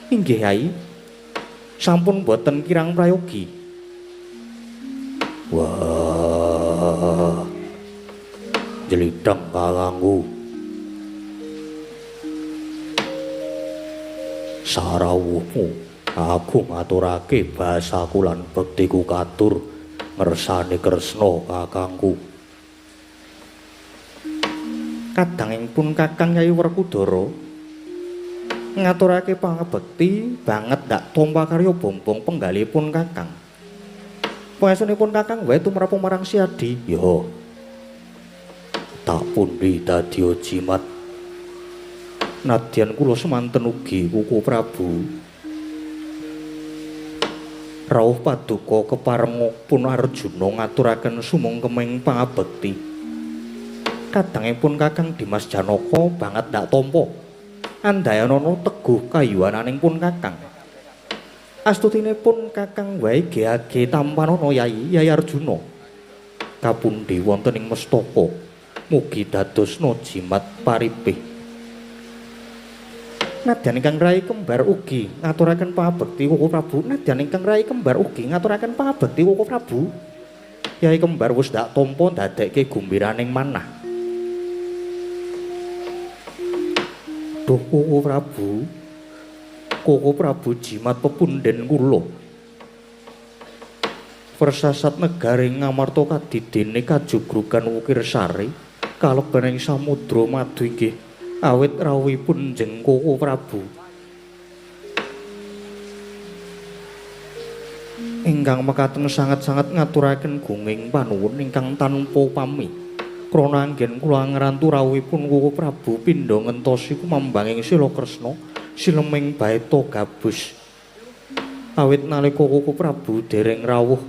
Inggih Yai. Sampun boten kirang prayogi. Wah. Jeliteng kakangku. Sarawuhmu aku ngaturake basaku lan bektiku katur ngersani Kresna kakangku. Kadangipun Kakang Yayi Werkudara ngaturake pangabekti banget ndak tampa karya bombong penggalipun Kakang. Pangesunipun Kakang wae tumrap marang Siadi. Yo. Tak pundi dadya jimat. Nadyan kula semanten ugi Kuku Prabu. Rawuh paduka keparengipun Arjuna ngaturaken sumengkeming pangabekti. Kadangipun Kakang Dimas Janaka banget ndak tampa. Andayanana teguh kayuwananing pun Kakang. Astutinipun Kakang wae geage tampanana Yai Arjuna. Kapundi wonten ing mestaka mugi dadosna jimat paripih. Nadyan ingkang rai kembar ugi ngaturaken pangabekti Kuku Prabu. Nadyan ingkang rai kembar ugi ngaturaken pangabekti Kuku Prabu. Yai kembar wis ndak tampa ndadekke gumbiraning manah. Duh Kuku Prabu jimat pepunden kula. Persasat negaring Ngamarta kadidene kajugrugan Wukir Sari kalebening samudra madu inggih awit rawuhipun njeng Kuku Prabu. Ingkang mekaten sanget-sanget ngaturaken gunging panuwun ingkang tanpa pami. Krana anggen kula ngrantu rawuhipun Kuku Prabu pindha ngentosi kumambanging Sila Kresna sileming baeta gabus. Awit nalika Kuku Prabu dereng rawuh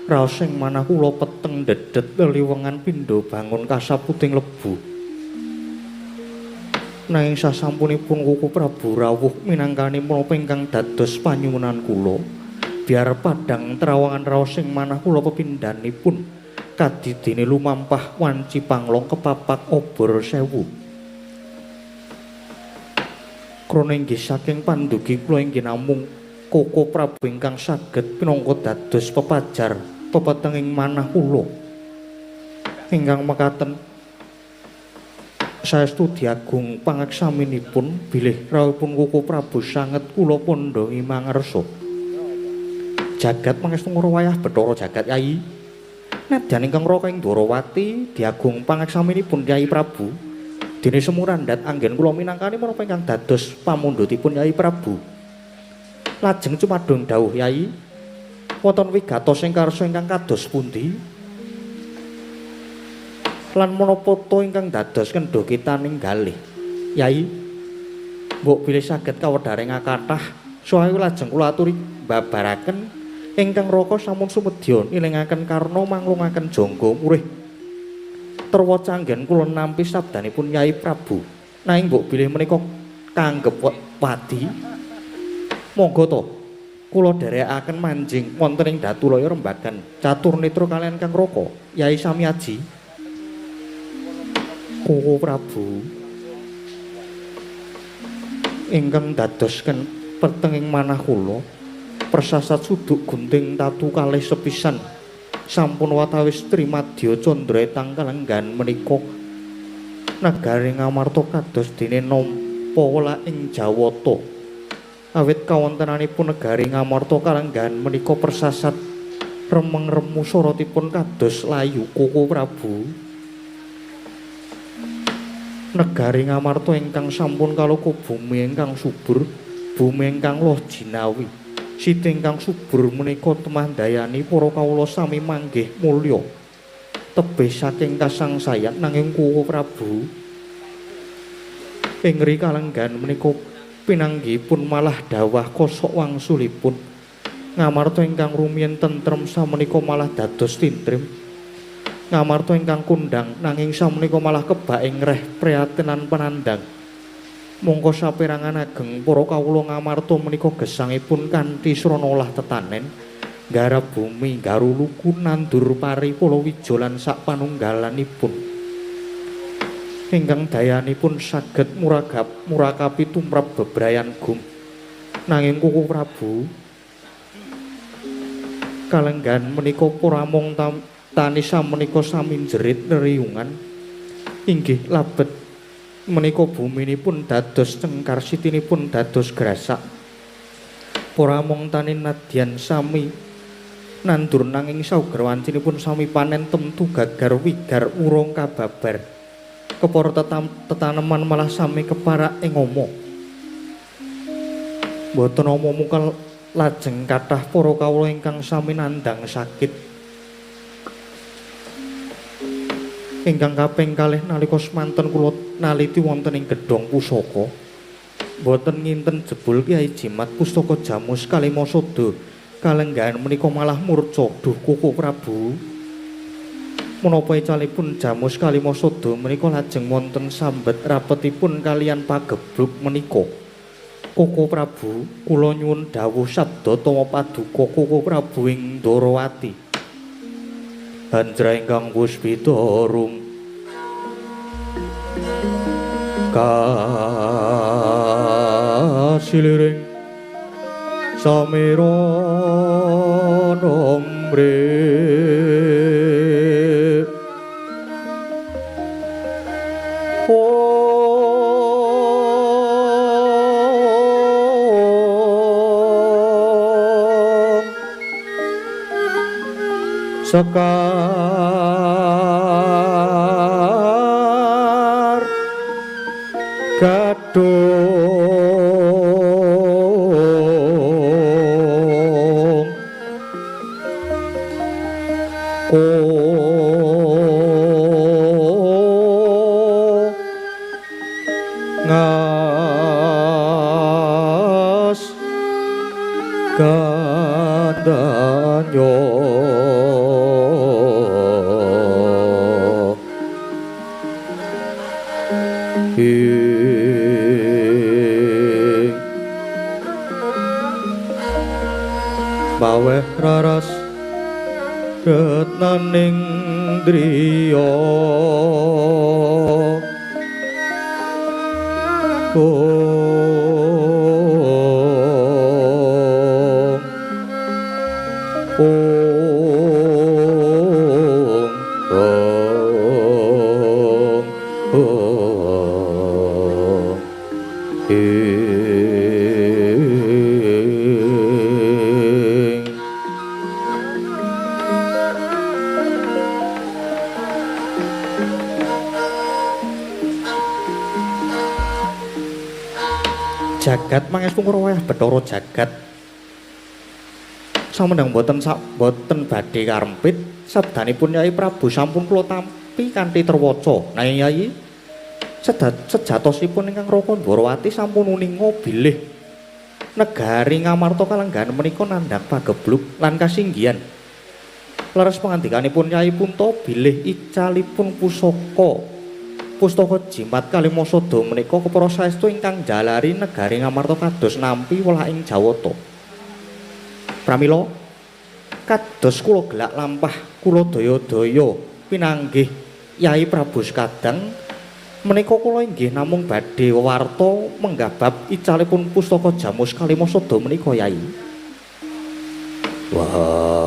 raos ing manah kula peteng dedet leliwengan pindha bangun kasaputing lebu. Nanging sasampunipun Kuku Prabu rawuh minangkani menapa ingkang dados panyuwunan kula, biar padang trawangan raos ing manah kula pepindhanipun kadidene lumampah wanci panglong kepapak obor sewu. Krana inggih saking pandugi kula inggih namung Kuku Prabu ingkang saged pinangka dados pepajar pepetenging manah kula. Ingkang mekaten saestu diagung pangeksaminipun bilih rawuhipun Kuku Prabu sanget kula pondhongi mangersa. Jagat pangestu ngrawayah Bathara Jagat Yai. Nadyan ingkang raka ing Dwarawati diagung pangeksaminipun Yai Prabu. Dene semurandhat anggen kula minangkani menapa ingkang dados pamundhutipun Yai Prabu. Lajeng cumadung dawuh Yai, wonten wigatos ing karsa ingkang kados pundi? Lan menapa ta ingkang dados kendha kita ninggalih? Yai, mbok bilih saged kawedharing kathah saha lajeng kula aturi babaraken ingkang raka sampun sumedya nilingaken karna manglungaken jangga murih. Terwaca anggen kula nampi sabdanipun Yai Prabu. Nanging mbok bilih menika kanggep wadi. Monggo to, kula dherekaken manjing wonten ing Datulaya Rembagan Catur Netra kaliyan Kang Raka, Yai Samyaji. Kuku Prabu ingkang dadosken petenging manah kula, persasat suduk gunting tatu kalih sepisan sampun watawis trimadya Candratang kalenggan menika nagari Ngamarta kados dene nampa wela ing Jawata. Awit kawontenanipun negari Ngamarta kalenggan menika persasat remeng remu sorotipun kados layu Kuku Prabu. Negari Ngamarta ingkang sampun kaloka bumi ingkang subur, bumi ingkang loh jinawi. Siti ingkang subur menika temandayani para kawula sami manggih mulya. Tebih saking kasangsayan nanging Kuku Prabu ing ngri kalenggan menika pinanggihipun malah dawah kosok wangsulipun. Ngamarta ingkang rumiyin tentrem samenika malah dados tintrim. Ngamarta ingkang kundang nanging samenika malah kebak ing reh prihatenan penandang. Mongko saperangan ageng para kawula Ngamarta menika gesangipun kanthi srana olah tetanen, nggarap bumi, garuluku nandur pari palawija lan sak panunggalanipun. Ingkang dayanipun saged murakapi tumrap bebrayan gum. Nanging Kuku Prabu kalenggan menika pura mung tanisa menika sami jerit neriungan inggih labet menika buminipun dados cengkar sitinipun dados grasak pura mung tanin nadyan sami nandur nanging saugrawancinipun sami panen temtu gagar wigar urung kababar kepara tetaneman malah sami keparak ing oma boten ama mungkal lajeng kathah para kawula ingkang sami nandhang sakit ingkang kaping kalih nalika semanten kula naliti wonten ing gedhong pusaka boten nginten jebul Kyai Jimat pustaka Jamus Kalimasada kalenggahan menika malah murca duh Kuku Prabu menapa icalipun Jamus Kalimasada menika lajeng wonten sambet rapetipun kalian pageblug menika Kuku Prabu kula nyuwun dawuh sabda tama paduka Kuku Prabu ing Ndarawati Handra ingkang puspitarum kasiliring samira nomre Sekar gadung ngas gandanyo baweh raras retnaning driya jagat mangestun wayah Bathara jagat samendang boten badhe karempit sabdanipun Yai Prabu sampun kula tampi kanthi terwaca nanging Yai sejatosipun ingkang Raka Ndarawati sampun uninga bilih negari Ngamarta kalenggahan menika nandhang pageblug lan kasinggihan leres pangandikanipun Yai Punta bilih icalipun Pustaka Jimat Kalimasada menika kepara saestu ingkang jalari negari Ngamarta kados nampi welah ing Jawata. Pramila kados kula gelak lampah kula daya-daya pinanggih Yai Prabu Kadang menika kula inggih namung badhe warta menggah bab icalipun Pustaka Jamus Kalimasada menika Yai. Wah.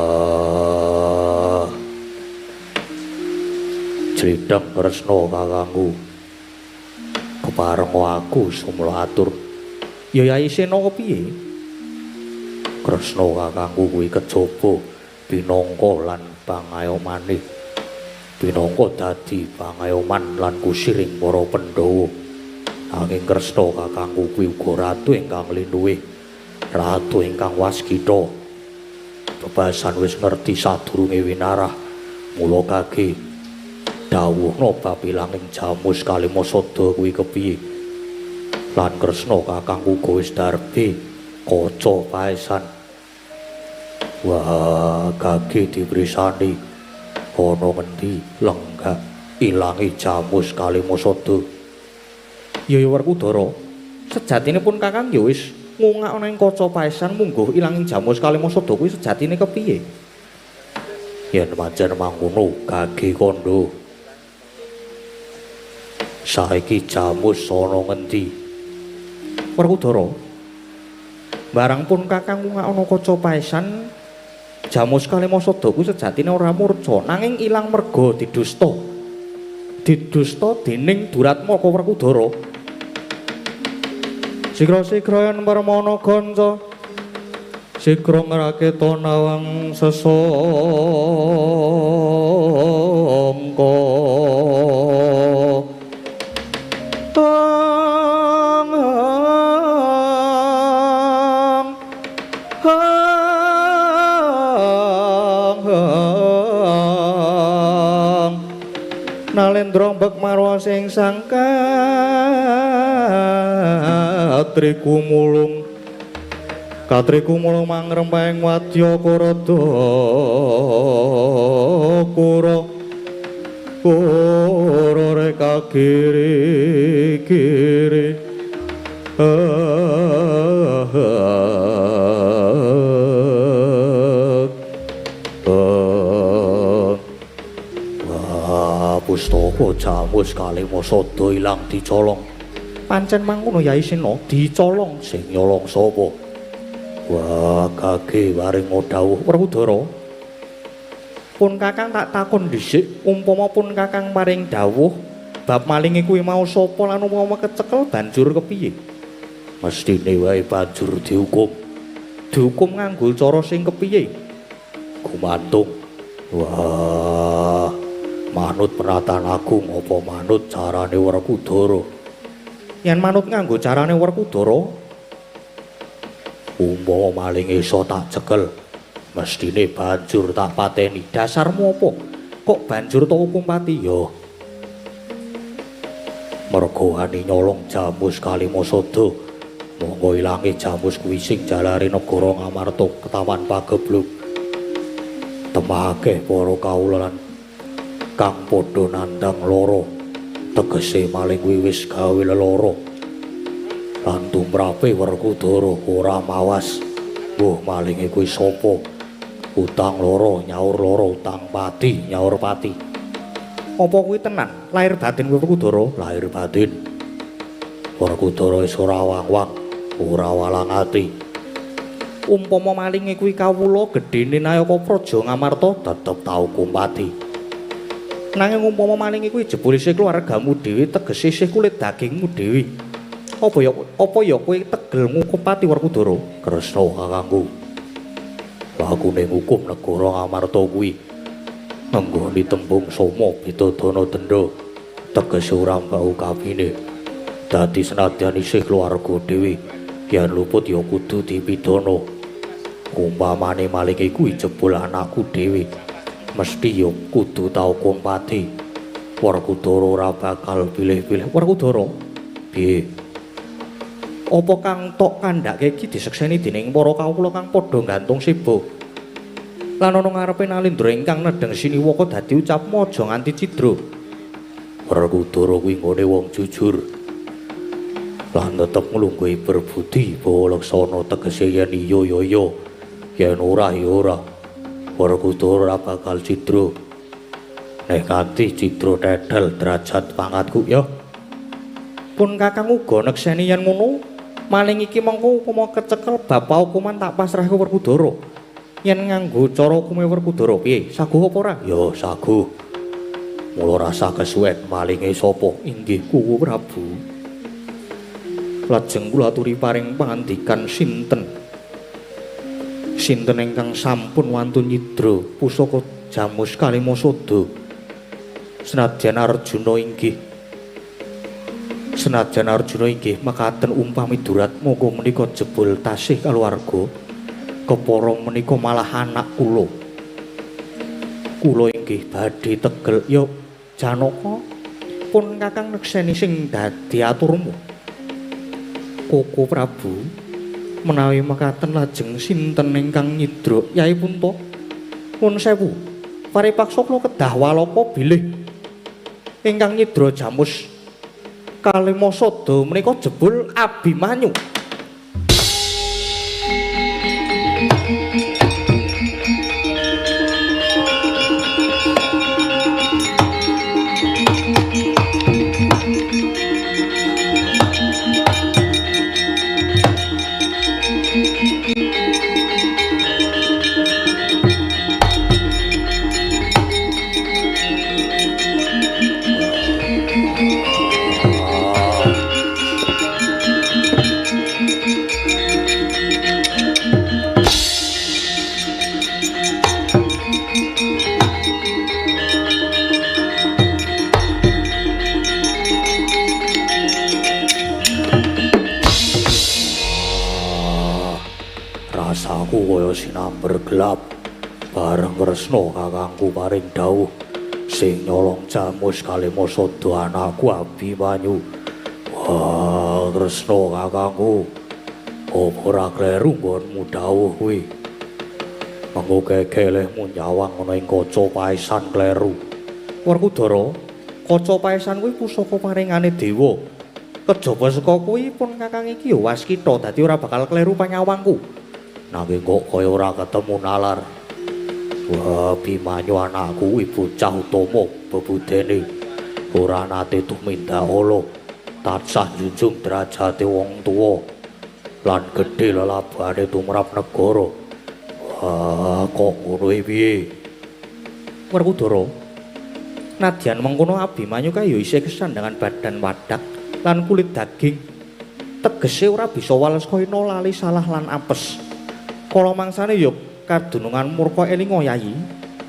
Criteng Kresna kakangku. Kepareng aku sumula atur. Ya Yai Sena kepiye? Kresna kakangku kuwi kejaba pinangka lan pangayomane. Pinangka dadi pangayoman lan kusiring para Pandhawa. Nanging Kresna kakangku kuwi uga ratu ingkang linduwih. Ratu ingkang waskita. Bebasan wis ngerti sadurunge winarah. Mula kage dawuhna papilanging Jamus Kalimasada kuwi kepiye lan Kresna kakangku wis darbe kaca paesan wah kage dibrisani ana ngendi lenggah ilangi Jamus Kalimasada ya Werkudara sejatinipun kakang ya wis ngungak ana ing kaca paesan mungguh ilanging Jamus Kalimasada kuwi sejatine kepiye yen pancen mangkono kage kandha saiki Jamus ana ngendi? Werkudara. Barang pun Kakang nguna kaca paesan Jamus Kalimasada ku sejatine ora murca nanging ilang merga didusta. Didusta dening Duratmaka Werkudara. Sigra-sigra yen permana ganca sigra ngraketa nawang sesangka. Nalendra mbek marwa sing sangka katriku mulung mangrempeng wadya kurada kura reka giri Pustaka Jamus Kalimasada ilang dicolong. Pancen mangkono Yai Sena dicolong sing nyolong sapa? Wah, kage waring dawuh Werkudara. Pun Kakang tak takon dhisik, umpama pun Kakang paring dawuh bab malinge kuwi mau sapa lan umpama kecekel banjur kepiye? Mestine wae banjur dihukum. Dihukum nganggo cara sing kepiye? Gumantung. Wah, manut Pranatan Agung apa manut carane Werkudara? Yen manut nganggo carane Werkudara, umpama maling iso tak cekel, mestine banjur tak pateni. Dasarmu apa? Kok banjur tak hukum pati ya? Mergo ani nyolong Jamus Kalimasada, monggo ilange Jamus kuwi sing jalare negara Ngamarta ketaman pageblug. Temake para kawula lan kang padha nandhang lara, tegese maling kuwi wis gawe lelara. Lan tumrape Werkudara ora mawas. Wah, malinge kuwi sapa? Utang lara, nyaur lara, utang pati, nyaur pati. Apa kuwi tenan? Lahir batin Werkudara, lahir batin. Werkudara wis ora wang-wang, ora walang ati. Umpama malinge kuwi kawula gedhene Nayaka Praja Ngamarta tetep tau kumpati. Nanging umpama malinge kuwi jebul isih keluargamu dhewe, tegese isih kulit dagingmu dhewe. Apa ya kowe tegel ngukupati Werkudara? Kresna kakangku. Lakune ngukum negara Ngamarta kuwi nggone tembung soma bidadana denda, tegese ora mbau kapine. Dadi senadyan isih keluarga dhewe, yen luput ya kudu dipidana. Umpamane malinge kuwi jebul anakku dhewe, mesti ya kudu tau kumpati. Werkudara ora bakal pilih-pilih. Werkudara, piye? Apa kang tok kandhake iki disekseni dening para kawula kang padha gantung siba? Lan ana ngarepe Nalendra ingkang nedheng siniwaka dadi ucapmu aja nganti cidra. Werkudara kuwi ngene wong jujur. Lan tetep nglungguhi berbudi bawa laksana, tegese yen iya ya iya, yen ora ya ora. Werkudara ora bakal cidra. Nek kanthi cidra tedhel derajat pangkatku ya. Pun Kakang uga nekseni yen ngono, maling iki mengko upama kecekel bapak hukuman tak pasrahke Werkudara. Yen nganggo cara hukume Werkudara piye? Saguh apa ora? Ya saguh. Mula rasa kesuwen malinge sapa? Inggih kuwu Prabu. Lajeng kula aturi paring pangandikan sinten? Sinten ingkang sampun wantun nyidra pusaka Jamus Kalimasada? Senadyan Arjuna inggih mekaten umpami Duratmaka menika jebul tasih kaluwarga, kepara menika malah anak kula. Kula inggih badhe tegel ya Janaka. Pun Kakang nekseni sing dadi aturmu. Koko Prabu, menawi mekaten lajeng sinten ingkang nyidra? Yai Punta, nuwun sewu, paripaksa kula kedah walaka bilih ingkang nyidra Jamus Kalimasada menika jebul Abimanyu. Aku kaya sinamber gelap bareng Kresna kakangku paring dawuh sing nyolong jamus Kalemasada anakku Abimanyu. Wah, Kresna kakangku, apa ora kleru nggonmu dawuh kuwi? Mengko kekelehmu nyawang ana ing kaca paesan kleru. Werkudara, kaca paesan kuwi pusaka paringane dewa. Kejaba saka kuwi pun kakang iki ya waskita dadi ora bakal kleru panyawangku. Nanging kok kaya ora ketemu nalar. Wah, Abimanyu anakku kuwi bocah utama bebudene. Ora nate tumindak ala, tansah njunjung derajate wong tuwa lan gedhe lelabane tumrap negara. Wah, kok ngono piye? Werkudara, nadyan mengkono Abimanyu kae ya isih kesandangan badan wadak lan kulit daging. Tegese ora bisa wales kaya lali salah lan apes. Kala mangsane ya kadunungan murka elinga yayi.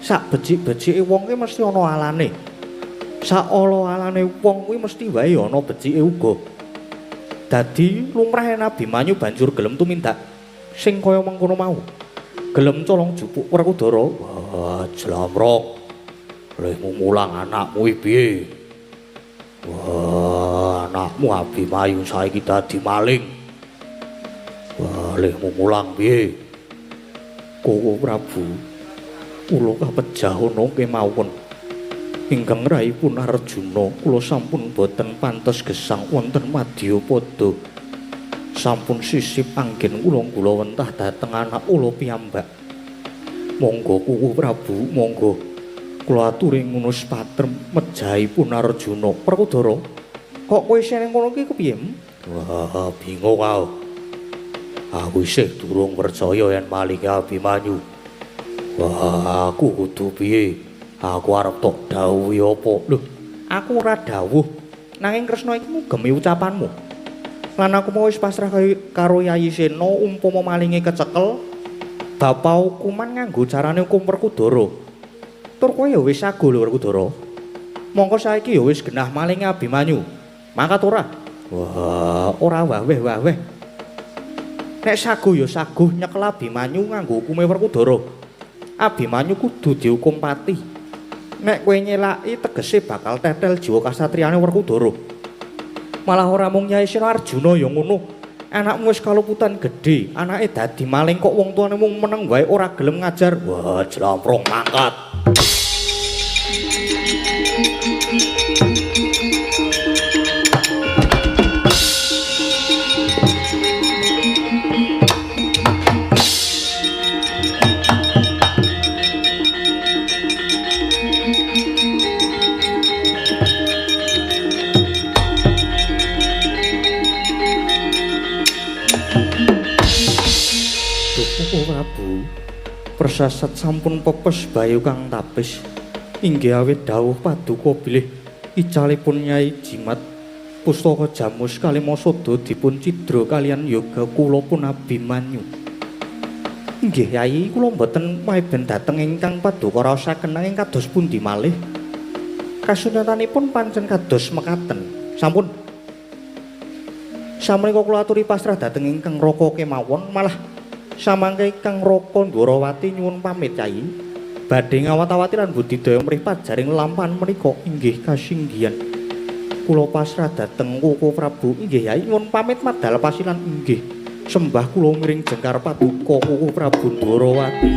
Sak becik-becike wong kuwi mesti ana alane. Sak ala-alane wong kuwi mesti wae ana becike uga. Dadi lumrah yen Abimanyu banjur gelem tumindak sing kaya mengkono mau. Gelem colong jupuk Werkudara. Wah, Jlamrong. Lehmu mulang anakmu iki piye? Wah, anakmu Abimanyu saiki dadi maling. Wah, lehmu mulang piye? Kowe Prabu, kula kapejah ana kemawon. Ingkang raipun Arjuna, kula sampun boten pantes gesang wonten Madyapada. Sampun sisip anggen kula wentah dhateng anak ula piyambak. Monggo Kowe Prabu, monggo kula aturi ngunus patrem mejahipun Arjuna. Werkudara, kok kowe seneng ngono ki kepiye? Wah, bingung kau. Aku isih durung percaya yen maling Abimanyu. Wah, aku kudu piye? Aku arep tok dawuhi apa? Lho, aku ora dawuh. Nanging Kresna iki ngugemi ucapanmu. Lan aku mau wis pasrah karo Yayi Sena umpama malinge kecekel, bapa hukuman nganggo carane hukum Werkudara. Tur kowe ya wis sago lho Werkudara. Mongko saiki ya wis genah malinge Abimanyu. Mangkat ora? Wah, ora waweh-waweh. Nek sago ya sago nyekel Abimanyu nganggo hukume Werkudara. Abimanyu kudu dihukum pati. Nek kowe nyelaki tegese bakal tetel jiwa kasatriyane Werkudara. Malah ora mung Nyai Sena Arjuna ya ngono. Anakmu wis kaluputan gedhe, anake dadi maling kok wong tuane mung meneng wae ora gelem ngajar. Wah, Jlamrong mangkat. Prabu, persasat sampun pepes bayu kang tapis. Inggih awit dawuh paduka bilih icalipun Nyai Jimat pustaka jamus Kalemasada dipun cidra kalian yoga kula pun Abimanyu. Inggih Yai, kula mboten maeben dhateng ingkang paduka raosaken nanging kados pundi malih. Kasunyatanipun pancen kados mekaten. Sampun. Samenika kula aturi pasrah dhateng ingkang Raka kemawon, malah samangke Kang Raka Ndwarawati nyuwun pamit Yai. Badhe ngawat-awati lan budidaya mripat jaring lampahan menika inggih kasinggihan. Kula pasrah dhateng Koko Prabu. Inggih Yai, nyuwun pamit madal pasilan inggih. Sembah kula miring jengkar paduka Koko Prabu Ndwarawati.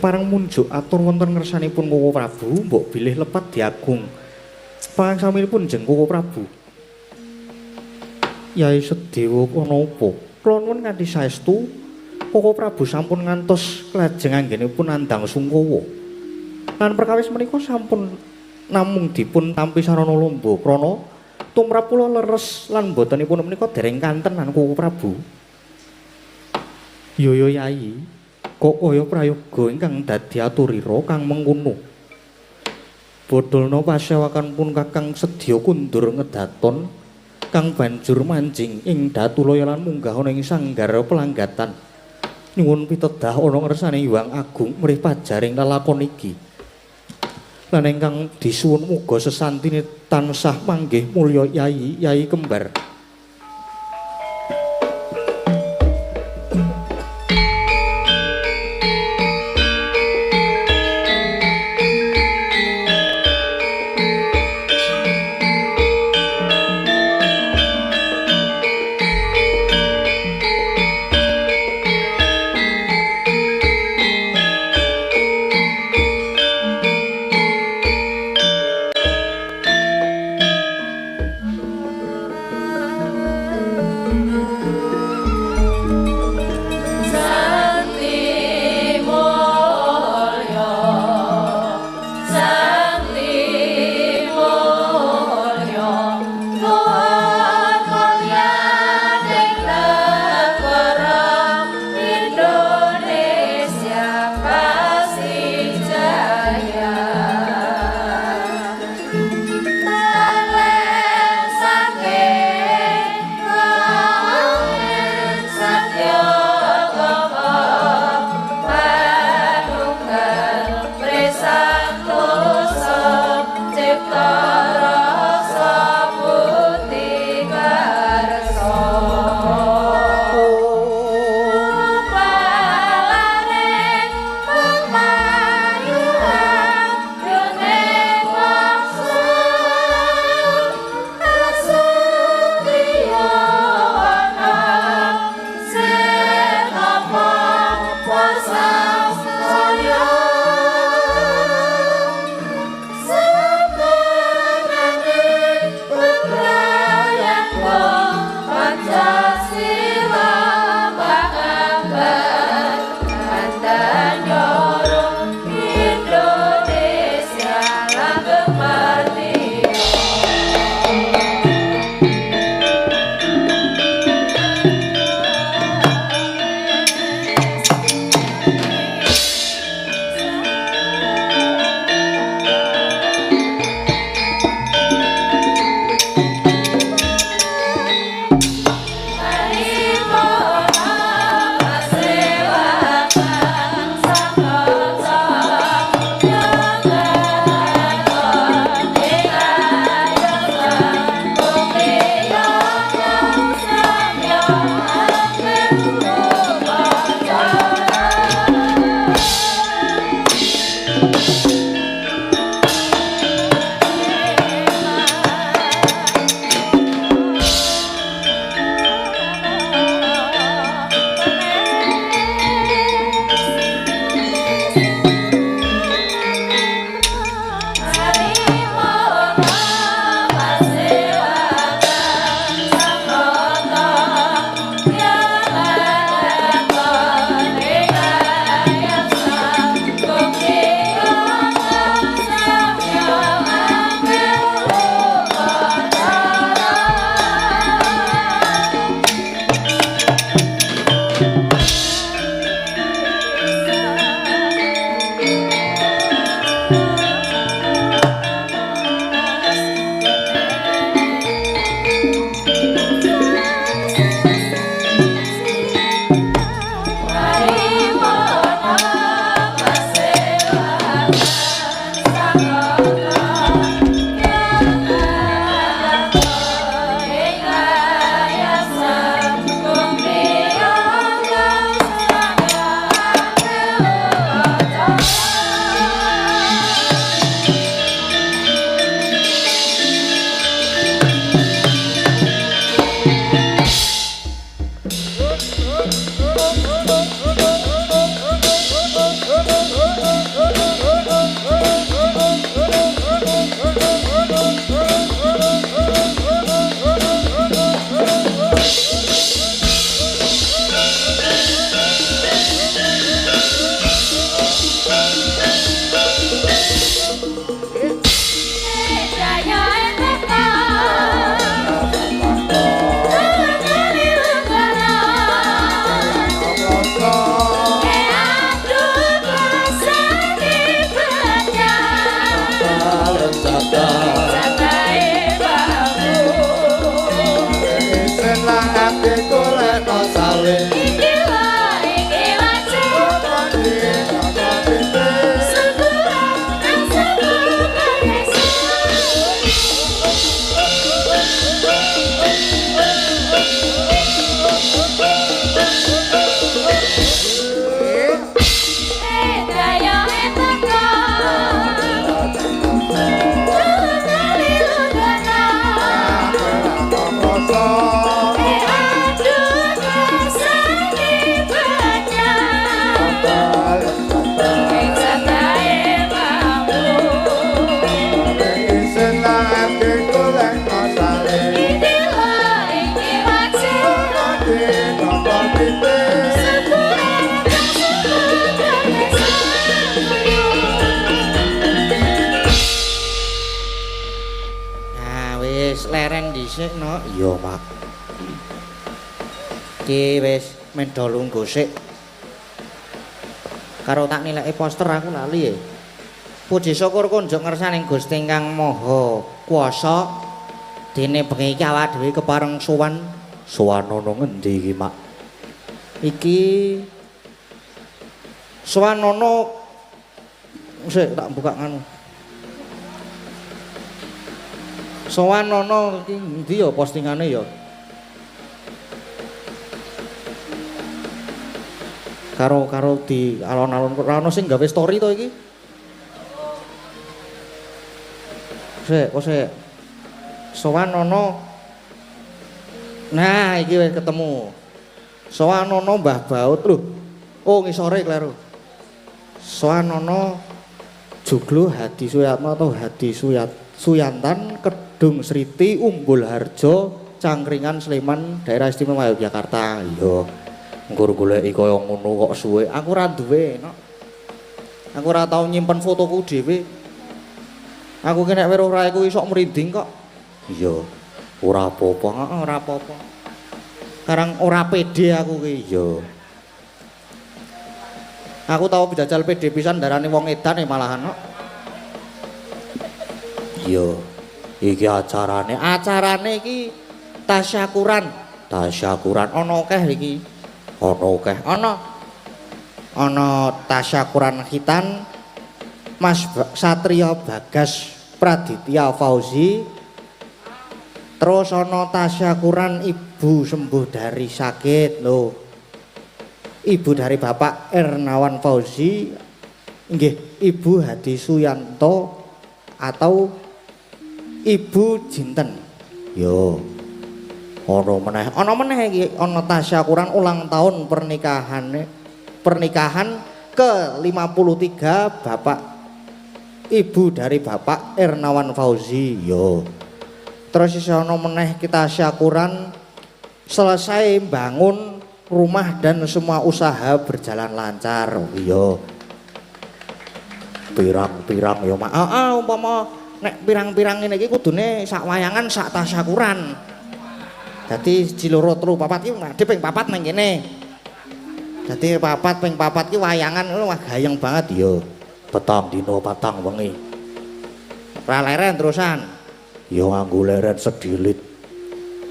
parang munjuk atur wonten ngersanipun Koko Prabu mbok bilih lepat diagung pangsaminipun jeng Koko Prabu. Yai Sedewa ana apa? Kula nuwun kanthi saestu Koko Prabu sampun ngantos klajeng anggenipun andang Sungkowo. Lan perkawis menika sampun namung dipun tampi sarana lomba krana tumrap kula leres lan botenipun menika dereng kantenan Koko Prabu. Yo Yai, kok kaya prayoga ingkang dadi aturira kang mengkono. Bodolna pasewakan pun Kakang sedya kundur ngedaton kang banjur mancing ing Datulaya lan munggah ana ing sanggar pelanggatan. Nyuwun pitedah ana ngersane Hyang Agung mrih pajaring lelakon iki. Lan ingkang disuwun muga sesantine tansah manggih mulya Yai kembar. senake golekno salin iki wajib sebulan leren dhisik no. Iya, Mak. Ki wis medha lungguh sik. Karo tak nilai poster aku lali ya. Puji syukur kunjuk ngersaning Gusti Ingkang Maha Kuwasa. Dene bengi iki awak dhewe kepareng sowan. Sowan ana ngendi iki, Mak? Iki sowan ana sik tak buka nganu. Sowan ana iki endi ya postingane ya? Karo di alon-alon ora ono sing gawe story to iki. Sik, sowan ana. Nah, iki wis ketemu. Sowan ana Mbah Baut lho. Oh, ngisore kleru. Sowan ana Joglo Hadi Suyatno atau Hadi Suyantan Kedung Sriti Umbul Harjo Cangkringan Sleman Daerah Istimewa Yogyakarta. Iya. Nggur goleki kaya ngono kok suwe. Aku ora duwe, no. Aku ora tau nyimpen fotoku dhewe. Aku ki nek weruh rae ku iso merinding kok. Iya. Ora apa-apa. Heeh, ora apa-apa. Karang ora pede aku ki. Iya. Aku tau dijajal pede pisan darane wong edan malahan, no. Iya. Iki acarane. Acarane iki tasyakuran. Tasyakuran Ana akeh iki. ana akeh. Ana tasyakuran khitan Mas Satrio Bagas Praditya Fauzi. Terus ana tasyakuran ibu sembuh dari sakit lho. Ibu dari Bapak Ernawan Fauzi nggih Ibu Hadi Suyanto atau Ibu Jinten. Yo. Ana meneh iki ana tasyakuran ulang tahun pernikahan ke-53 Bapak Ibu dari Bapak Ernawan Fauzi. Yo. Terus iso ana meneh kita tasyakuran selesai bangun rumah dan semua usaha berjalan lancar. Iya. Pirang-pirang ya, Mak. Heeh, umpama nek pirang-pirang ngene iki kudune sak wayangan sak tasyakuran. Dadi siji loro telu papat iki madhe ping papat nang kene. Dadi papat ping papat iki wayangan ngono wah gayeng banget. Iya. Petang dina patang wengi. Ora leren terusan. Ya nganggo leren sedilit.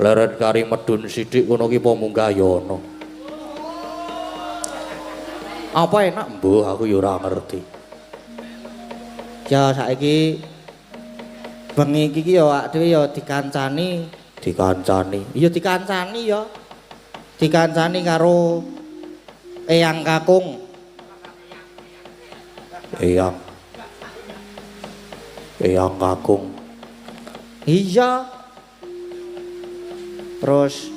Leren kari medun sithik kono ki apa munggah ya ana. Apa enak? Mbuh aku ya ora ngerti. Ya saiki bengi iki ya awak dhewe ya dikancani. Iya dikancani ya. Dikancani karo Eyang Kakung. Eyang Kakung. Iya. Terus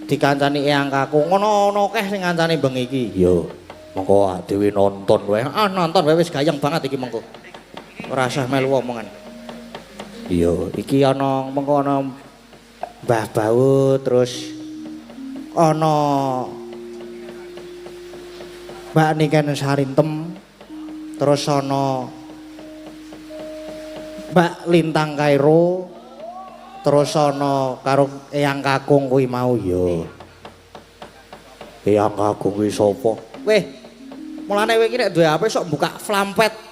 dikancani Eyang Kakung. Ono akeh sing ngancani bengi iki. Iya. Mengko awak dhewe nonton wae. Nonton wae wis gayeng banget iki mengko. Ora usah melu omongan. Iya. Iki ana mengko ana Mbah Baut terus ana Mbak Niken Sarintem terus ana Mbak Lintang Kairo terus ana karo Eyang Kakung kuwi mau ya. Eyang Kakung kuwi sapa? Weh, mulane kowe iki nek duwe HP sok buka Flampet.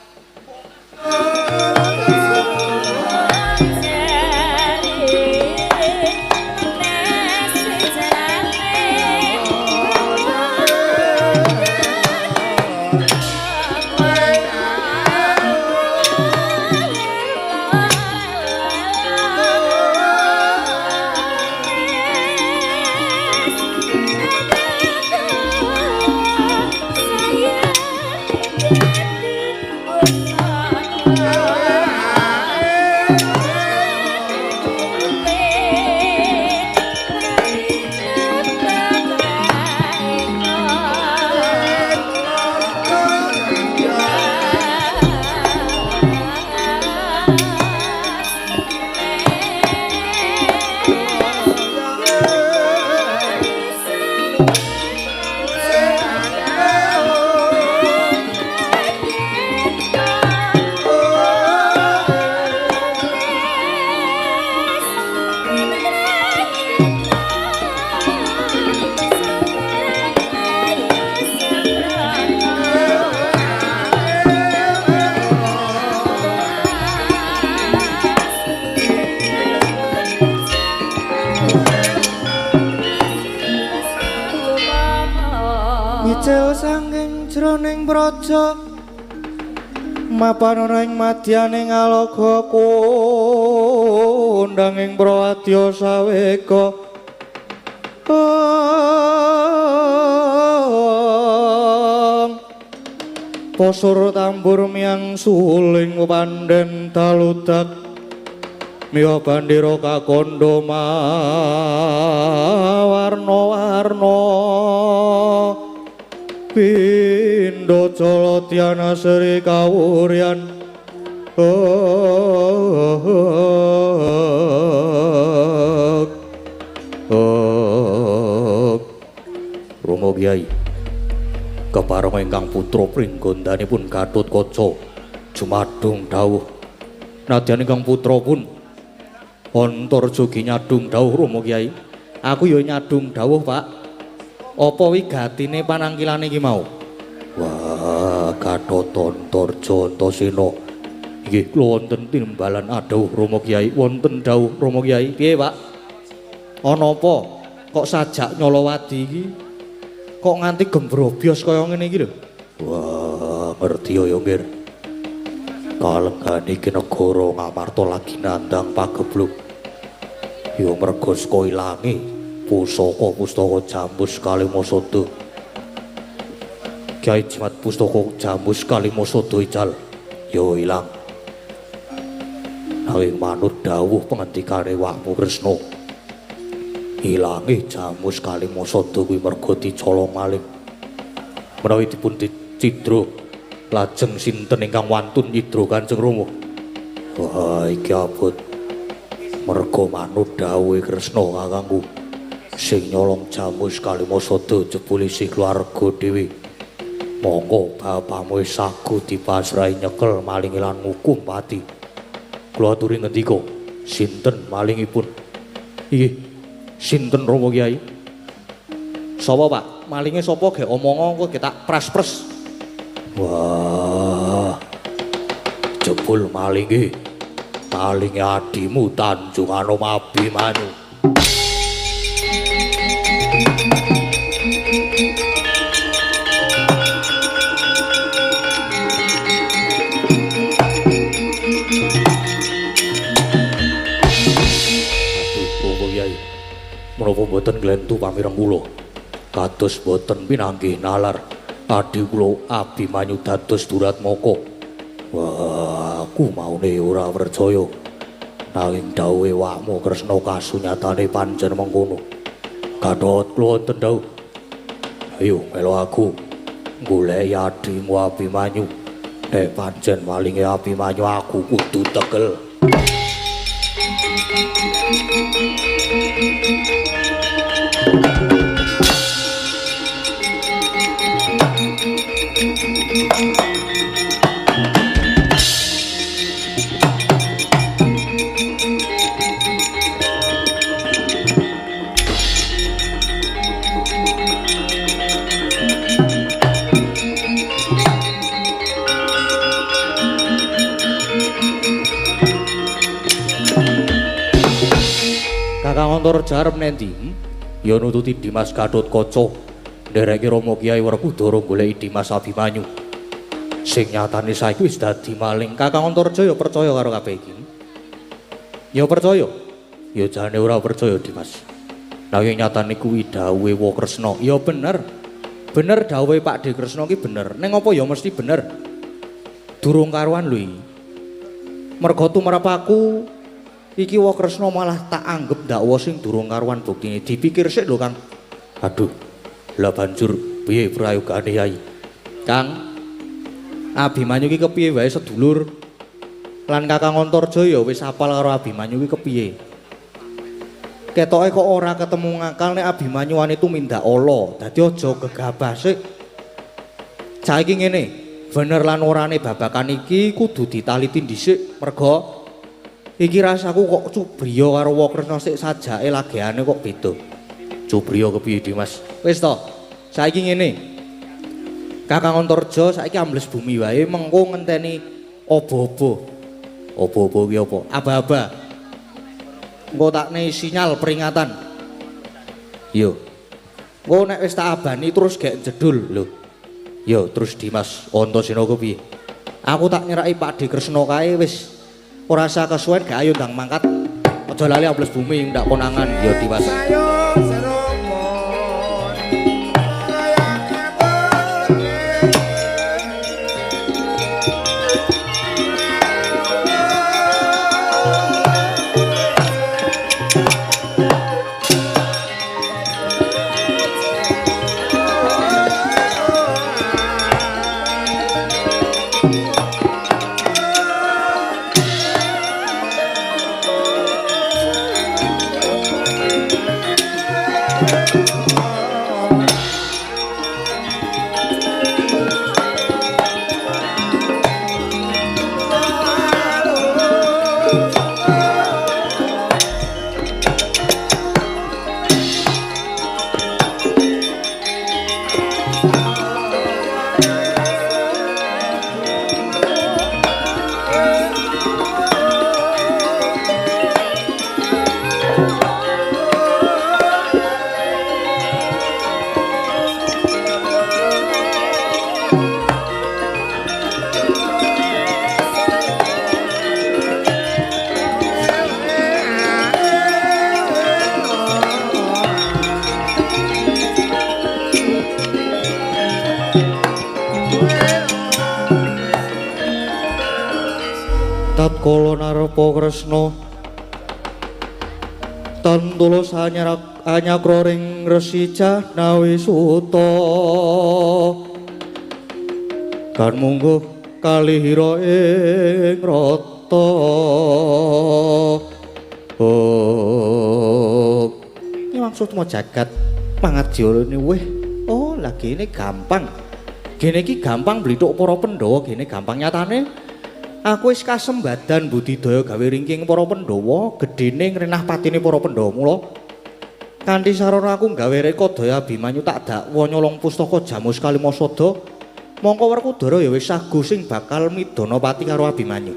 Ijil sangking jroning praja mapan ana ing madyaning alaga kondang ing prawadya saweka posur tambur miang suling pandhen taludak miwa bandira kakandha warna-warna pindha calatyana sri kawuryan Rama Kyai kepareng ingkang putra pringgondhanipun Gatotkaca jumadung dawuh nadyan ingkang putra pun Antarja nyadung dawuh Rama Kyai aku ya nyadung dawuh Pak apa wigatine panangkilane iki mau wah Gatotkaca Antarja Antasena nggih kula wonten timbalan adawuh Rama Kyai wonten dawuh Rama Kyai piye Pak ana apa kok sajak nyolowadi iki kok nganti gembrobyos kaya ngene iki lho. Wah, ngerti ya, Mir. Kalenggane iki negara Ngamarta lagi nandang pagebluk. Ya merga saka ilange pustaka Jambus Kalimasada. Kyai Jimat pustaka Jambus Kalimasada ical ya ilang. Nanging manut dawuh pengendikane Wakmu Kresna. Ilange Jamus Kalimasada kuwi merga dicolong maling. Menawi dipun cidra lajeng sinten ingkang wantun nyidra Kanjeng Rama? Wah, iki abot. Merga manut dawuhe Kresna kakangku. Sing nyolong Jamus Kalimasada jebule si keluarga dhewe. Monggo bapakmu wis sagu dipasrahi nyekel maling lan ngukum pati. Kula aturi ngendika, sinten malingipun? Inggih. Sinten Rama Kyai? Sapa Pak? Malinge sapa ge omong kok tak pras-pres. Wah. Jebul malinge adimu Tanjung Abimanyu. Menapa boten glentu pamireng kula kados boten pinanggih nalar adhi kula Abimanyu dados Duratmaka. Wah, aku maune ora percaya nanging dawuhe Wakmu Kresna kasunyatane pancen mengkono. Gatot kula wonten dawuh. Ayo melu aku goleki adhimu Abimanyu. Nek pancen malinge Abimanyu aku kudu tegel. Kakang Antarja arep nendi? Ya nututi Dimas Gatotkaca ndereke Rama Kyai Werkudara goleki Dimas Abimanyu. Sing nyatane saiki wis dadi maling. Kakang Antarja ya percaya karo kabeh iki. Ya percaya. Ya jane ora percaya Dimas. Nanging nyatane kuwi dawuhe Wa Kresna. Ya bener. Bener dawuhe Pak De Kresna ki bener. Ning apa ya mesti bener. Durung karuan lho iki. Merga tumrap aku iki Wa Kresna malah tak anggap dakwa sing durung karuan buktine. Dipikir sik lho, Kang. Aduh. Lah banjur piye prayogane Yai? Kang, Abimanyu ki kepiye wae sedulur? Lan Kakang Antarja ya wis apal karo Abimanyu ki kepiye? Ketoke kok ora ketemu ngakal nek Abimanyu ane tumindak ala. Dadi aja gegabah sik. Saiki ngene, bener lan orane babakan iki kudu ditaliti dhisik merga iki rasaku kok Cubriya karo Wa Kresna sik sajake lageane kok beda. Cubriya kepiye Dimas? Wis to. Saiki ngene. Kakang Antarja saiki ambles bumi wae mengko ngenteni obo-obo. Obo-obo ki apa? Aba-aba. Engko takne sinyal peringatan. Yo. Engko nek wis tak abani terus gek jedul lho. Yo terus Dimas Antasena ku piye? Aku tak nyeraki Pak De Kresna kae wis ora usah kesuwen gak ayo ndang mangkat. Aja lali ambles bumi ndak konangan yo Dimas. Tatkala narpa Kresna tantulus anyakra ring Resi Jahnawi Suta kan mungguh kalihira ing rata. Oh iki maksud mau jagat pangadilane weh. Oh lah gene gampang. Gene iki gampang blithuk para Pandhawa, gene gampang nyatane. Aku wis kasembadan budidaya gawe ringking para Pandhawa, gedene ngrenah patine para Pandhawa. Mula kanthi sarana aku gawe reka daya Abimanyu tak dakwa nyolong pustaka Jamus Kalimasada, mongko Werkudara ya wis sagu sing bakal midana pati karo Abimanyu.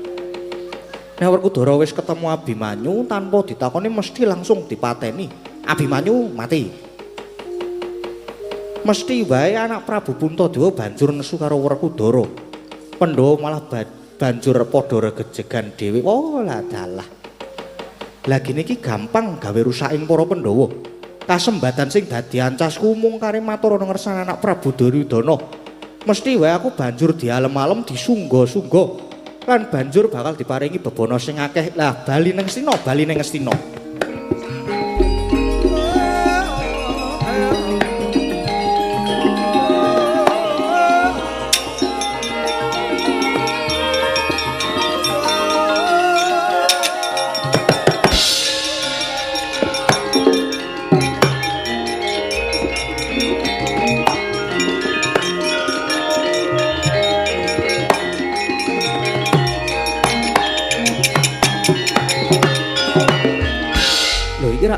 Nek Werkudara wis ketemu Abimanyu tanpa ditakoni mesti langsung dipateni. Abimanyu mati. Mesti wae anak Prabu Puntadewa banjur nesu karo Werkudara. Pandhawa malah banjur padha regejegan dhewe. Oh lah dalah. Lah gene iki gampang gawe rusaking para Pandhawa. Kasembatan sing dadi ancasku mung kare matur ngersane anak Prabu Duryudana. Mesti wae aku banjur dialem-alem disungga-sungga lan banjur bakal diparingi bebana sing akeh. Lah bali ning Astina, bali ning Astina.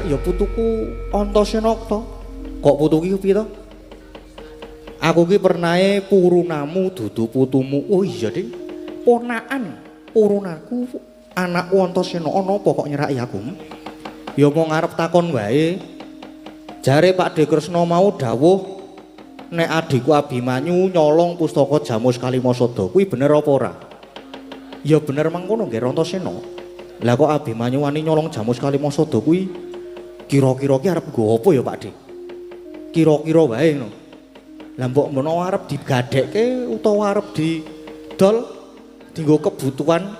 Ya putuku Antasena to. Kok putuku piye to? Aku ki pernahe purunamu dudu putumu. Oh iya, Ding. Ponakan purunaku anak Antasena ana apa kok nyeraki aku? Ya mau ngarep takon wae. Jare Pak De Kresna mau dawuh nek adikku Abimanyu nyolong pustaka Jamus Kalimasada. Kuwi bener apa ora? Ya bener mangkono nggih Antasena. Lah kok Abimanyu wani nyolong Jamus Kalimasada kuwi kira-kira ki arep nggo apa ya Pak De? Kira-kira wae ngono. Lah mbok menawa arep digadhekke utawa arep didol dienggo kebutuhan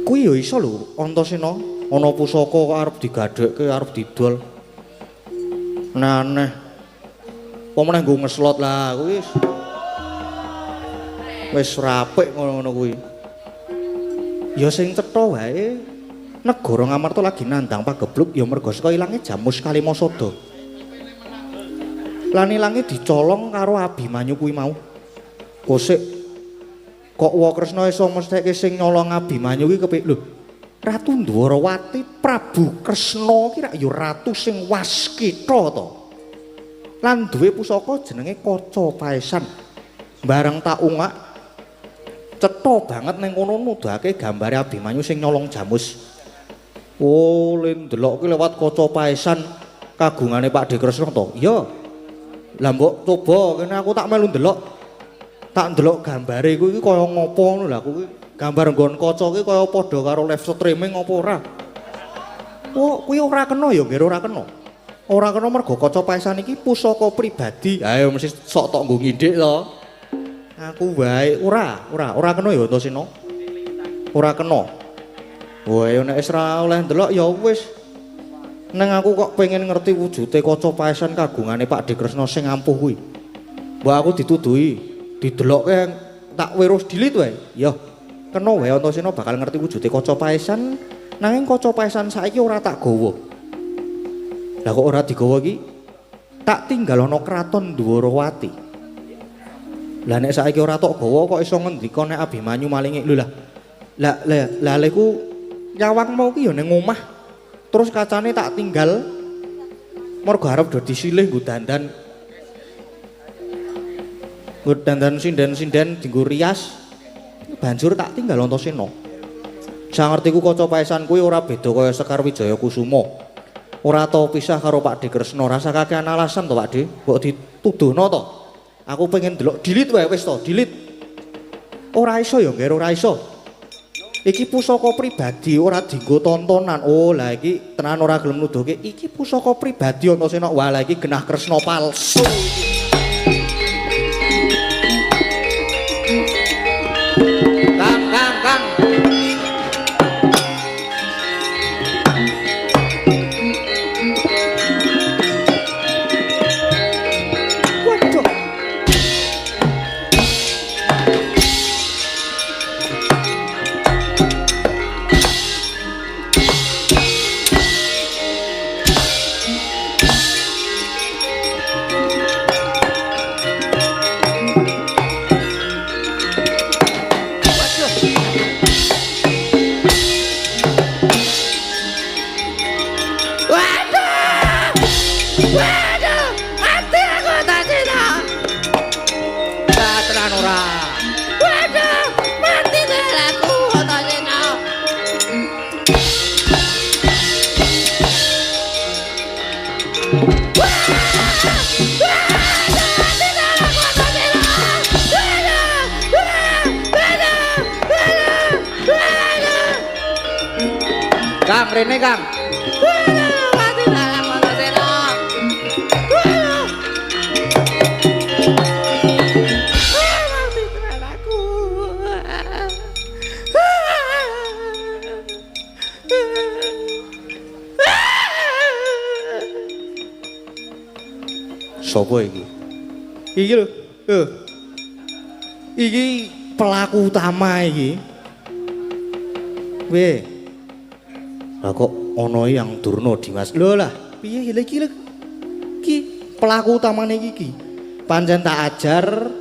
kuwi ya iso lho Antasena. Ana pusaka kok arep digadhekke arep didol. Nah aneh. Apa meneh nggo ngeslot lah kuwi wis rapik ngono-ngono kuwi. Ya sing cetha wae. Negara Ngamarta lagi nandang pagebluk ya merga saka ilange Jamus Kalimasada. Lan ilange dicolong karo Abimanyu kuwi mau. Kosik kok Kresna iso mestheke sing nyolong Abimanyu kuwi kepik lho. Ratu Dwarawati Prabu Kresna ki rak ya ratu sing waskita to. Lan duwe pusaka jenenge Kaca Paesan. Bareng tak ungak cetha banget ning kono nuduhake gambare Abimanyu sing nyolong Jamus. Oh, len delok ki lewat Kaca Paesan kagungane Pak De Kresna to? Iya. Lah mbok coba kene aku tak melu ndelok. Tak ndelok gambare kuwi kaya ngopo ngono lho aku kuwi. Gambar nggon kaca kuwi kaya padha karo live streaming apa ora? Oh, kuwi ora kena ya, nggih ora kena. Ora kena mergo kaca paesan iki pusaka pribadi. Ayo mesti sok tok nggo ngindik to. Aku wae ora kena ya Antasena. Ora kena. Wae nek wis ora oleh ndelok ya wis. Neng aku kok pengen ngerti wujude kaca paesan kagungane Pak De Kresna sing ampuh kuwi. Mbok aku dituduhi, didelokke tak wirus dilit wae. Ya, kena wae Antasena bakal ngerti wujude kaca paesan, nanging kaca paesan saiki ora tak gawa. Lah kok ora digawa iki? Tak tinggal ana kraton Dwarawati. Lah nek saiki ora tok gawa kok iso ngendika nek Abimanyu malinge. Lho lah. Lah leku nyawang mau ki ya ning omah. Terus kacane tak tinggal mergo arep do disilih nggo dandan. Nggo dandan sinden-sinden dienggo rias. Banjur tak tinggal Antasena. Sangertiku kaca paesan kuwi ora beda kaya Sekar Wijaya Kusuma. Ora tau pisah karo Pak De Kresna. Rasa kakean alasan to Pak De, mbok dituduhno to. Aku pengen delok dilit wae wis to, dilit. Ora iso ya, nggih ora iso. Iki pusaka pribadi ora dienggo tontonan. Oh, lah iki tenan ora gelem nuduhke. Iki pusaka pribadi Antasena. Wah, lah iki genah Kresna palsu. Kang. Waduh. Kang, rene Kang. Mati dalam Antasena. Mati dalam aku. Sopo iki? Iki lho. Iki pelaku utama iki. Weh. Lah kok ana yang Durna Dimas. Lho lah, piye iki lho. Ki pelaku utamane iki. Pancen tak ajar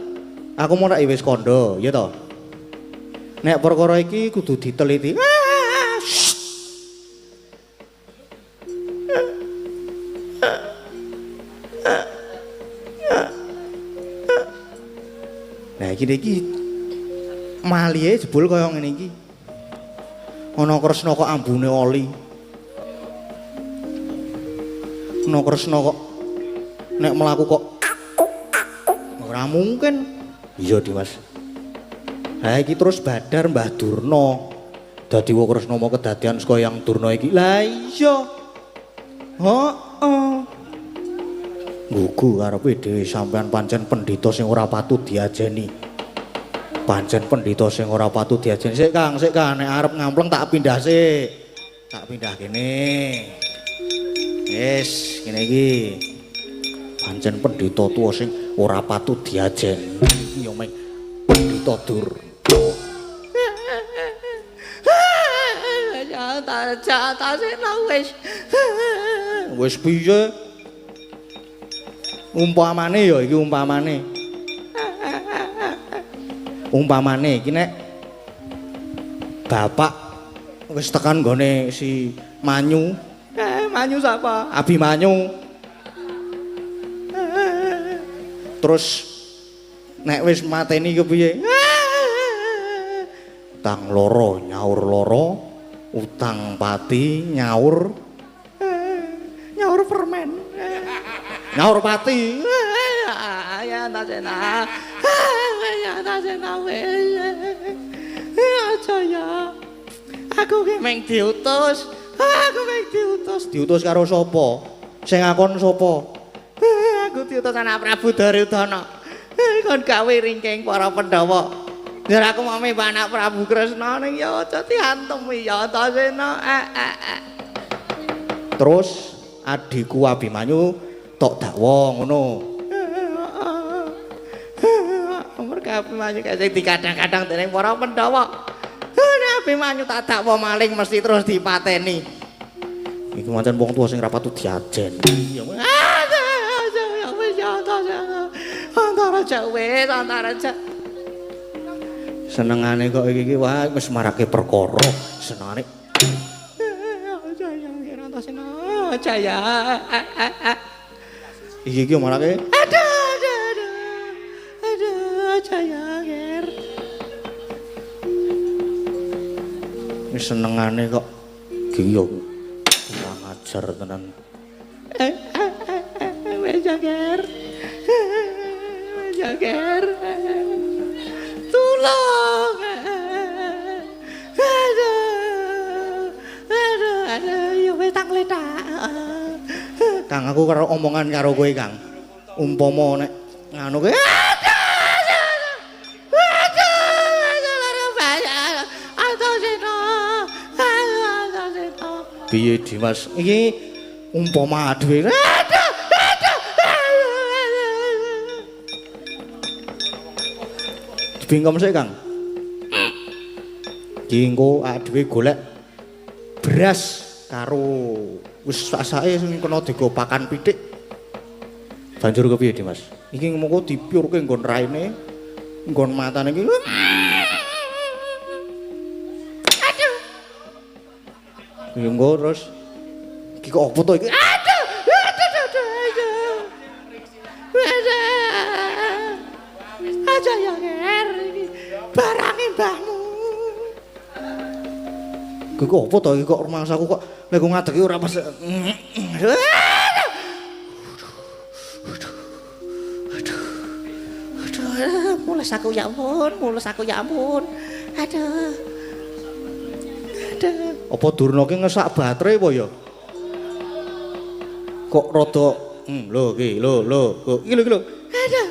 aku mau tak wis kandha, ya to. Nek perkara iki kudu diteliti. Nah iki malihe jebul kaya ngene iki. Ana Kresna kok ambune oli. Ana Kresna kok nek mlaku kok ora mungkin. Iya Dimas. Ha iki terus badar Mbah Durna. Dadi wong Kresna mau kedadian saka yang Durna iki. Lah iya. Heeh. Gugu karepe dhewe sampean pancen pendhita sing ora patut diajeni. Pancen pendhita sing ora patut diajeni. Sik Kang, nek arep ngampleng tak pindah sik. Tak pindah kene. Wis, kene iki. Pancen pendhita tuwa sing ora patut diajeni. Iki yo mek pendhita Durna. Tak wis. Wis piye? Umpamane ya iki umpamane. Umpamane iki nek bapak wis tekan nggone si Manyu. Manyu sapa? Abimanyu. Terus nek wis mateni kepiye? Utang loro nyaur loro, utang pati nyaur. Nyaur nyaur permen. Nyaur pati. Ya Antasena. Ya Antasena wis. Aja ya. Aku ki meng diutus. Aku meng diutus. Diutus karo sapa? Sing ngakon sapa? Aku diutus anak Prabu Duryudana. Kon gawe ringking para Pandhawa. Yen aku mau anak Prabu Kresna ning ya aja diantem ya Antasena. Terus adikku Abimanyu tok dakwa ngono. Merga Abimanyu kaya sing dikadang-kadang dening para Pandhawa. Abimanyu tak dakwa maling mesti terus dipateni. Iku pancen wong tuwa sing ra patut diajen. Ya wis ya Antaraja wis Antaraja. Senengane kok iki wae wis marake perkara. Senengane Jaya. Iki marake. Aduh, Jaya ger. Wis senengane kok iki yo kurang ajar tenan. Wis jager. Jager. Tulung. Aduh, yo wis tak letak. Kang aku karo omongan karo kowe Kang. Umpama nek nganu kowe piye Dimas iki umpama dhewe dibingkom sik Kang iki engko dhewe golek beras karo wis sasake sing kena digo pakan pitik banjur kepiye Dimas iki mengko dipiurke nggon raine nggon matane iki Engko terus iki kok opo to iki? Aduh. Aja ya nger iki. Barange mbahmu. Iki kok opo to iki kok rumangsaku kok lek ngadeki ora pas. Aduh. Mules aku ya ampun. Aduh. Apa Durna ki ngesak baterai apa ya? Kok rada lho iki lho. Iki lho. Aduh.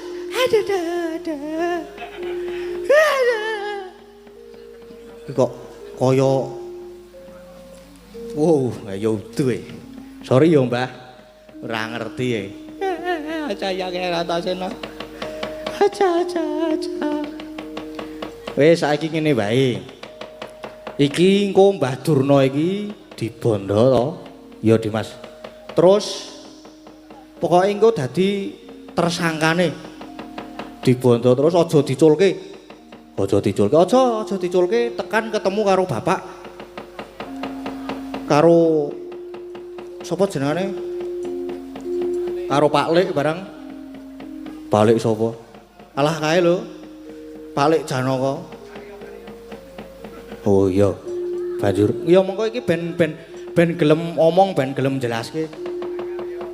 Iki kok kaya ya udu e. Sorry ya, Mbah. Ora ngerti e. Aja ya Antasena. Aja. Wis saiki ngene wae. Iki engko Mbah Durna iki dibondo to. Ya Dimas. Terus pokoke engko dadi tersangkane. Dibondo terus aja diculke. Aja diculke tekan ketemu karo bapak. Karo sapa jenengane? Karo Pak Lik barang. Pak Lik sapa? Alah kae lho. Pak Lik Janaka. Oh iya, banjur. Ya mengko iki ben gelem omong, ben gelem jelaske.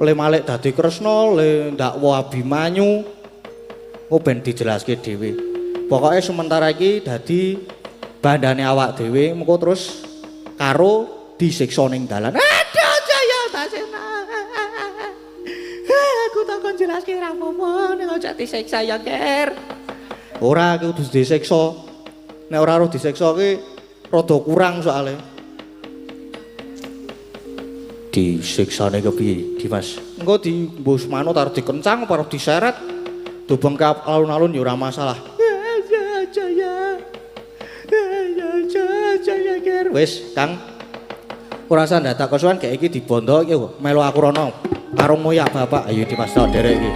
Le Malik dadi Kresna, le ndakwa Abimanyu. Oh ben dijelaske dhewe. Pokoke sementara iki dadi bandane awak dhewe, mengko terus karo disiksa ning dalan. Aduh, Jaya Antasena. Aku takon jelaske ra apa-apa, nek aja disiksa ya, Ger. Ora aku kudu disiksa. Nek ora roh disiksa ki rada kurang soalnya. Disiksane kepiye, Dimas? Engko di mbus manut arep dikencang apa arep diseret? Dobeng ke alun-alun ya ora masalah. Ya, Ger. Wis, Kang. Ora usah ndadak kesuwen gek iki dibondo iki melu aku rono. Karo moyak bapak. Ayo Dimas tok derek iki.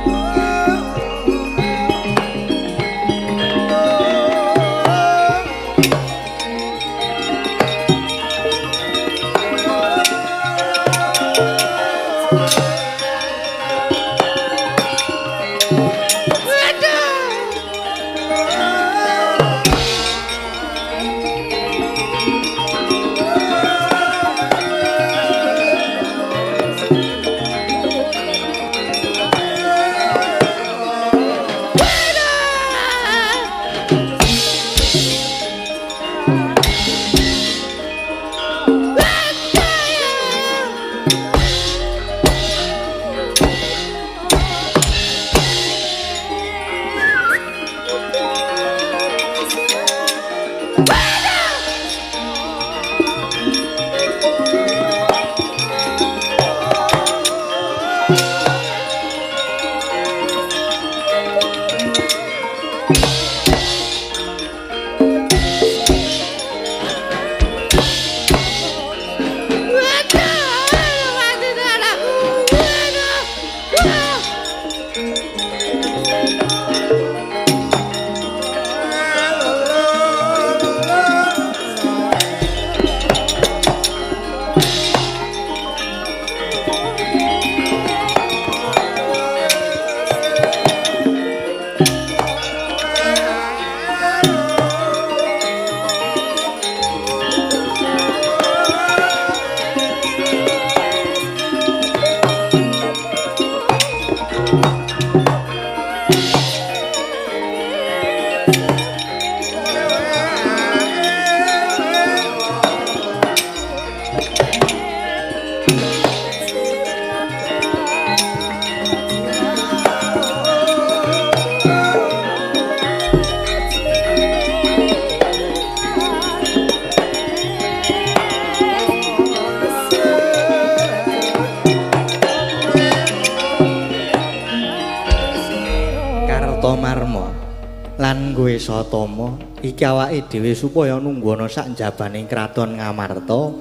Lan kowe Satama iki awake dhewe supaya nunggu ana sak njabaning kraton Ngamarta.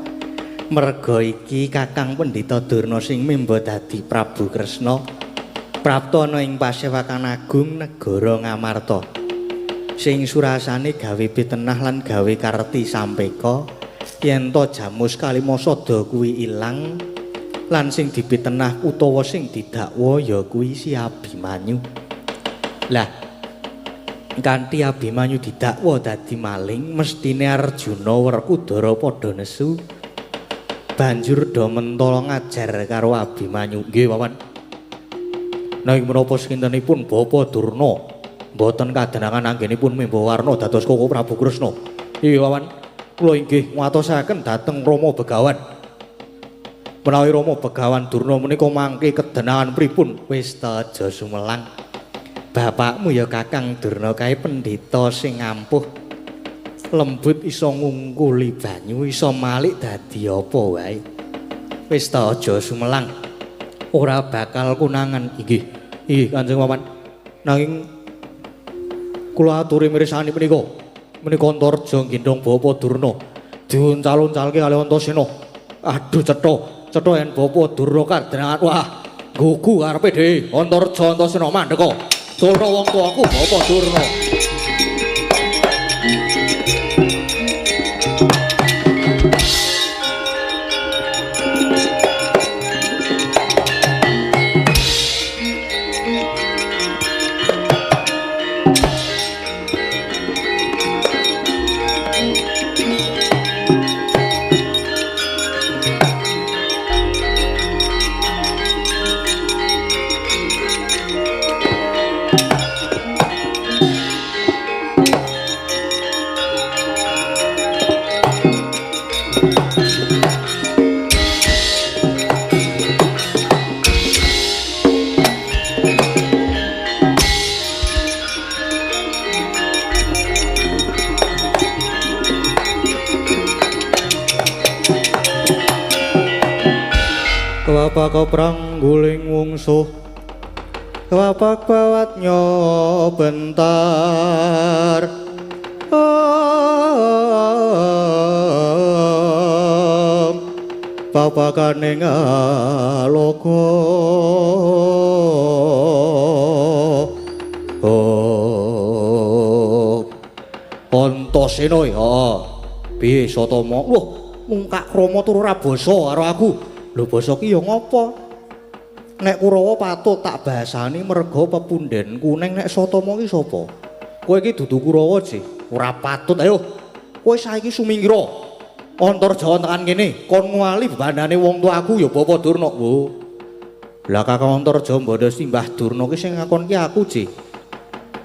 Merga iki Kakang Pendhita Durna sing mimba dadi Prabu Kresna prapta ana ing Pasewakan Agung negara Ngamarta. Sing surasane gawe pitenah lan gawe karti sampeka yen to Jamus Kalimasada kuwi ilang lan sing dipitenah utawa sing didakwa ya kuwi si Abimanyu. Lah kanthi Abimanyu didakwa dadi maling, mestine Arjuna Werkudara padha nesu. Banjur do mentala ngajar karo Abimanyu. Nggih, Wawan. Nanging menapa sekintenipun Bapa Durna mboten kadenangan anggenipun mimba warna dados Koko Prabu Kresna. Nggih, Wawan. Kula inggih ngatosaken dhateng Rama Begawan. Menawi Rama Begawan Durna menika mangke kedenangan pripun? Wis ta aja sumelang. Bapakmu ya Kakang Durna kae pendhita sing ampuh, lembut iso ngungkuli banyu, iso malik dadi apa wae. Wis ta aja sumelang. Ora bakal kunangan. Inggih. Inggih Kanjeng Wawan. Nanging kula aturi mirsani menika. Menika Antareja gendhong Bapa Durna diuncalon-calke kali Antasena. Aduh cetha yen Bapa Durna kadenangan wah gugu karepe dhewe. Antareja Antasena mandheka. Durna wong tuaku Bapa Durna. Kewapak prangguling wungsuh kewapak bawatnya bentar papakane ngaloka Antasena ya piye Satama lho mungkak krama turu ora basa karo aku. Lho basa ki ya ngopo? Nek Kurawa patut tak bahasani merga pepundhenku ning nek Satama ki sapa? Kowe iki dudu Kurawa sih, ora patut. Ayo. Kowe saiki sumingira. Antareja tekan kene, kon nguali bebandane wong tuaku ya Bapa Durna. Oh. Lah Kakang Antareja mbada Simbah Durna ki sing ngakon ki aku sih.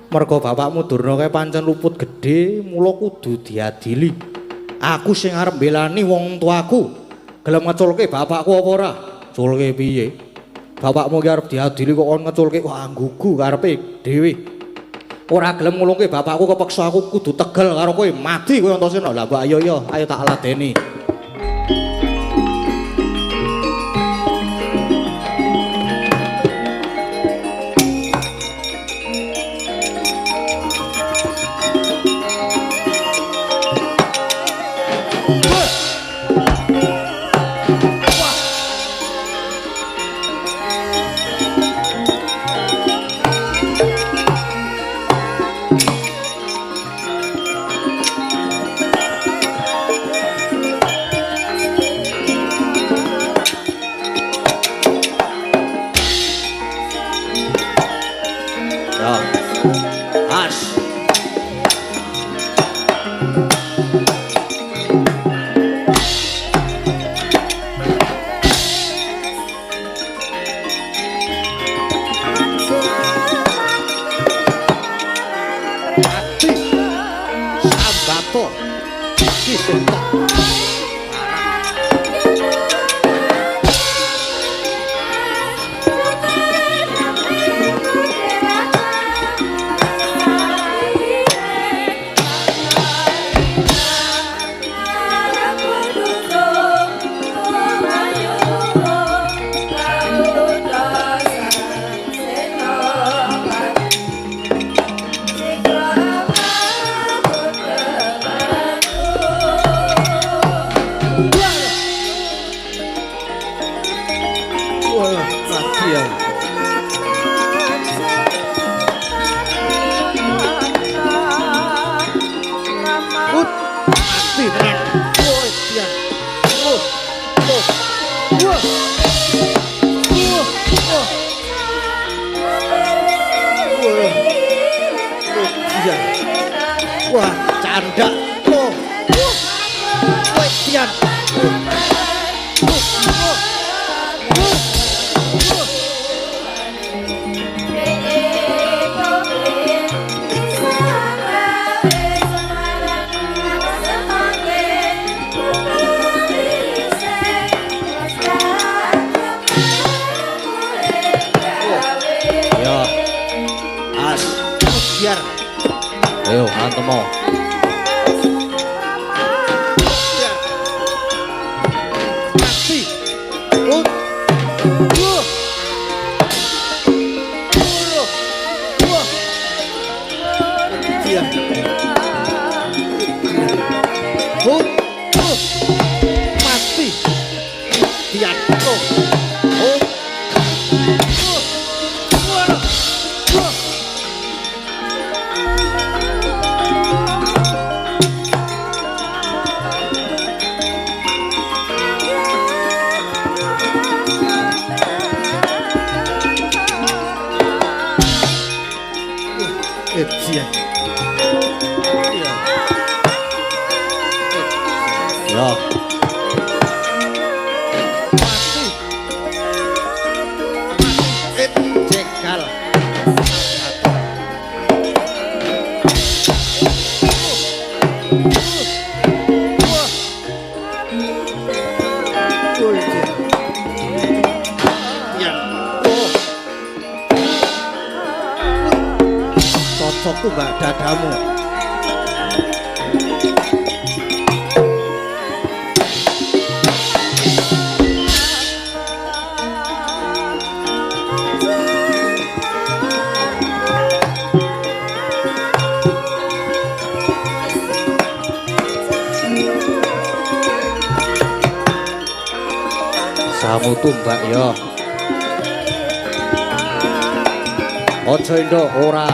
Merga bapakmu Durna kae pancen luput gedhe, mula kudu diadili. Aku sing arep mbelani wong tuaku. Gelem ngeculke bapakku apa ora? Culke piye? Bapakmu ki arep diadili kok kon ngeculke wah gugu karepe dhewe. Ora gelem ngulungke bapakku kepeksa aku kudu tegel karo kowe, mati kowe Antasena. Lah mbak ayo tak ladeni. Wah, canda. Oh. Wedian. Ya. As. Biar. Ayo, antem mau. Mati. Mati. Tian. Ejian. Ya. Mati. Jegal. Cocok tuh mbak dadamu. Samu tuh mbak yo. Ojo indo ora.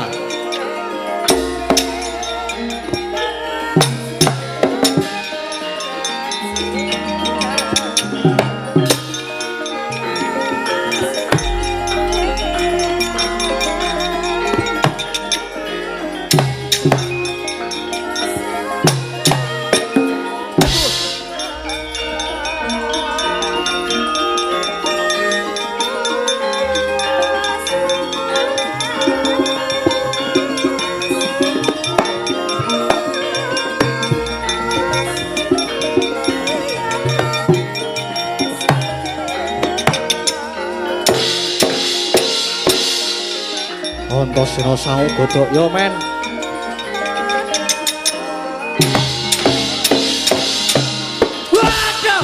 Antasena Sangu godhok yo men. Waduh.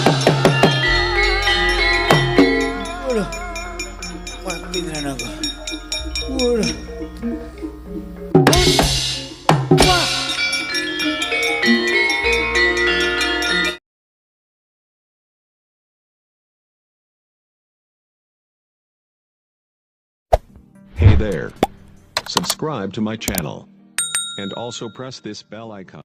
Waduh. Mati tenan aku. Waduh. Wah. Hey there. Subscribe to my channel. And also press this bell icon.